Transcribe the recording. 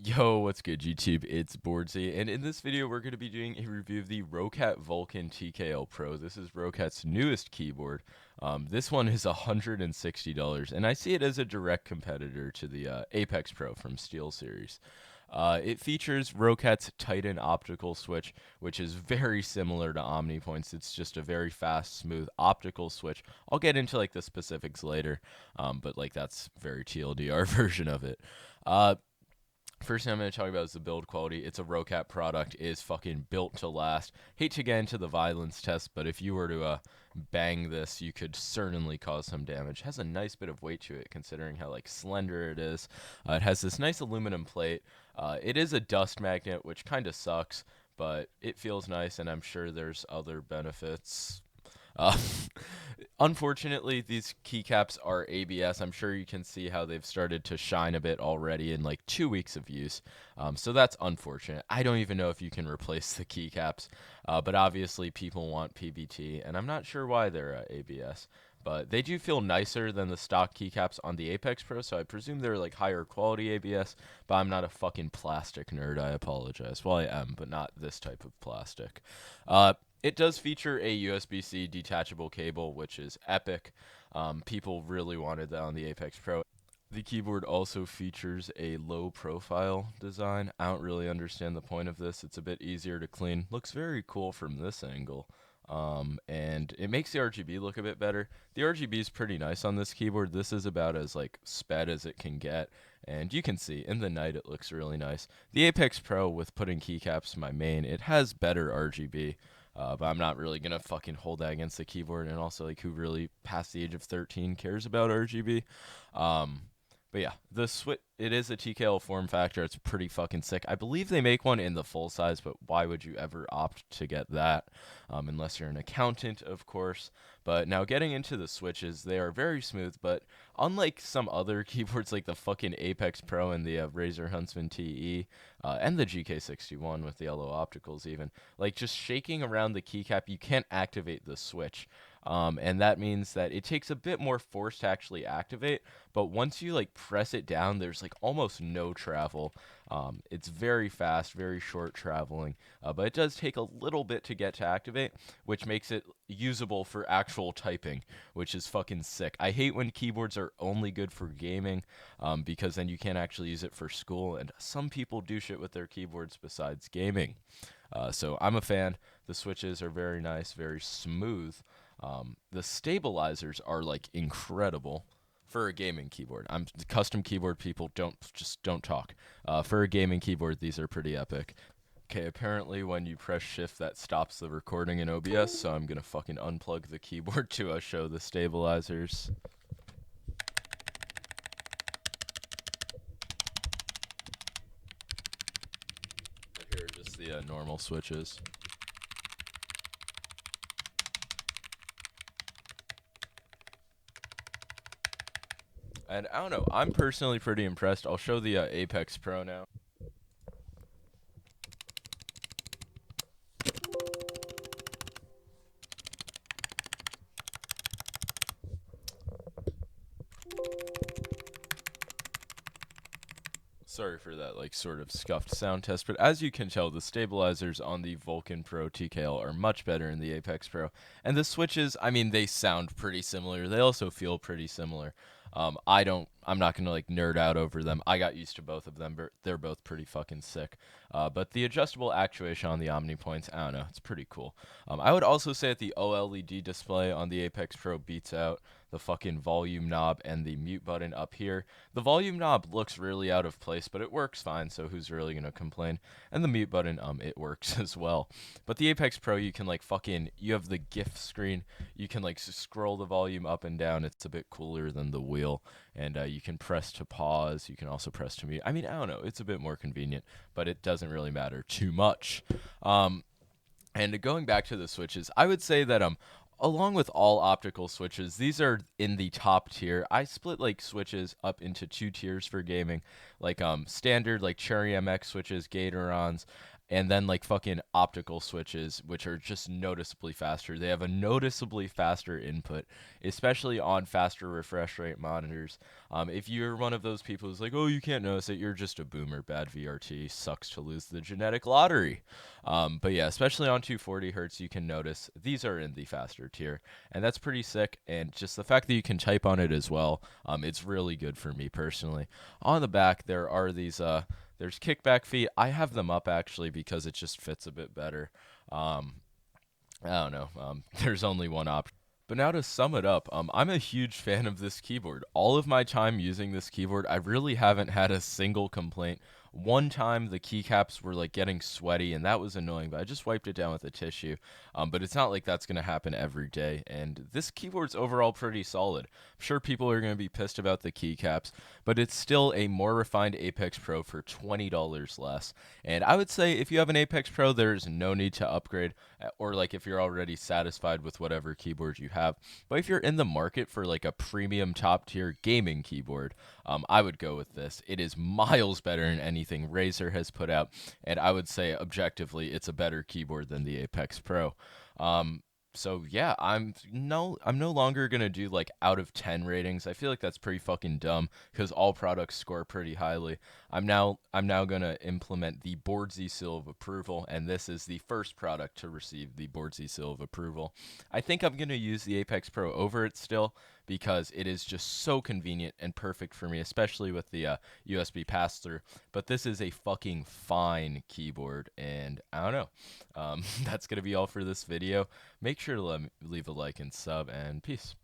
Yo, what's good, YouTube? It's Boardsy, and in this video, we're going to be doing a review of the Roccat Vulcan TKL Pro. This is Roccat's newest keyboard. This one is $160, and I see it as a direct competitor to the Apex Pro from SteelSeries. It features Roccat's Titan optical switch, which is very similar to OmniPoint's. It's just a very fast, smooth optical switch. I'll get into like the specifics later, but like that's very TLDR version of it. First thing I'm going to talk about is the build quality. It's a Roccat product. It is fucking built to last. Hate to get into the violence test, but if you were to bang this, you could certainly cause some damage. It has a nice bit of weight to it, considering how like slender it is. It has this nice aluminum plate. It is a dust magnet, which kind of sucks, but it feels nice, and I'm sure there's other benefits. Uh, Unfortunately, these keycaps are ABS. I'm sure you can see how they've started to shine a bit already in like 2 weeks of use. So that's unfortunate. I don't even know if you can replace the keycaps, but obviously people want PBT, and I'm not sure why they're ABS. But they do feel nicer than the stock keycaps on the Apex Pro, so I presume they're like higher quality ABS, but I'm not a fucking plastic nerd. I apologize. Well, I am, but not this type of plastic. It does feature a USB-C detachable cable, which is epic. People really wanted that on the Apex Pro. The keyboard also features a low profile design. I don't really understand the point of this. It's a bit easier to clean. Looks very cool from this angle. And it makes the RGB look a bit better. The RGB is pretty nice on this keyboard. This is about as like sped as it can get. And you can see in the night it looks really nice. The Apex Pro with putting keycaps my main, it has better RGB. But I'm not really gonna fucking hold that against the keyboard, and also like who really past the age of 13 cares about RGB? Um, but yeah, the switch, it is a TKL form factor. It's pretty fucking sick. I believe they make one in the full size, but why would you ever opt to get that? Unless you're an accountant, of course. But now getting into the switches, they are very smooth, but unlike some other keyboards like the fucking Apex Pro and the Razer Huntsman TE, and the GK61 with the yellow opticals even, like just shaking around the keycap, you can't activate the switch. And that means that it takes a bit more force to actually activate, but once you like press it down, there's like almost no travel. It's very fast, very short traveling, but it does take a little bit to get to activate, which makes it usable for actual typing, which is fucking sick. I hate when keyboards are only good for gaming, because then you can't actually use it for school, and some people do shit with their keyboards besides gaming. So I'm a fan. The switches are very nice, very smooth. The stabilizers are like incredible for a gaming keyboard. I'm custom keyboard people don't talk. For a gaming keyboard, these are pretty epic. Okay, apparently when you press shift, that stops the recording in OBS, so I'm gonna fucking unplug the keyboard to show the stabilizers. Here are just the normal switches. And I don't know, I'm personally pretty impressed. I'll show the Apex Pro now. Sorry for that like sort of scuffed sound test, but as you can tell, the stabilizers on the Vulcan Pro TKL are much better in the Apex Pro. And the switches, I mean, they sound pretty similar. They also feel pretty similar. I'm not gonna like nerd out over them. I got used to both of them, but they're both pretty fucking sick. But the adjustable actuation on the OmniPoints, I don't know, it's pretty cool. I would also say that the OLED display on the Apex Pro beats out the fucking volume knob and the mute button up here. The volume knob looks really out of place, but it works fine, so who's really gonna complain? And the mute button, it works as well. But the Apex Pro, you can like fucking, you have the GIF screen. You can like scroll the volume up and down. It's a bit cooler than the wheel, and you can press to pause. You can also press to mute. I mean, I don't know. It's a bit more convenient, but it doesn't really matter too much. And going back to the switches, I would say that along with all optical switches, these are in the top tier. I split like switches up into two tiers for gaming, like standard like Cherry MX switches, Gatorons, and then like fucking optical switches, which are just noticeably faster. They have a noticeably faster input, especially on faster refresh rate monitors. If you're one of those people who's like, oh, you can't notice it, you're just a boomer. Bad VRT sucks to lose the genetic lottery. But yeah, especially on 240 hertz, you can notice these are in the faster tier, and that's pretty sick. And just the fact that you can type on it as well, it's really good for me personally. On the back, there are these there's kickback feet. I have them up actually because it just fits a bit better. Um, I don't know. There's only one option. But now to sum it up, I'm a huge fan of this keyboard. All of my time using this keyboard, I really haven't had a single complaint. One time the keycaps were like getting sweaty, and that was annoying, but I just wiped it down with a tissue. But it's not like that's going to happen every day, and this keyboard's overall pretty solid. I'm sure people are going to be pissed about the keycaps, but it's still a more refined Apex Pro for $20 less. And I would say if you have an Apex Pro, there's no need to upgrade, or like if you're already satisfied with whatever keyboard you have. But if you're in the market for like a premium top tier gaming keyboard, I would go with this. It is miles better than anything Razer has put out, and I would say objectively it's a better keyboard than the Apex Pro. Um, so yeah, I'm no longer gonna do like out of 10 ratings. I feel like that's pretty fucking dumb because all products score pretty highly. I'm now gonna implement the Boardsy seal of approval, and this is the first product to receive the Boardsy seal of approval. I think I'm gonna use the Apex Pro over it still because it is just so convenient and perfect for me, especially with the USB pass through. But this is a fucking fine keyboard, and I don't know. That's gonna be all for this video. Make sure to leave a like and sub, and peace.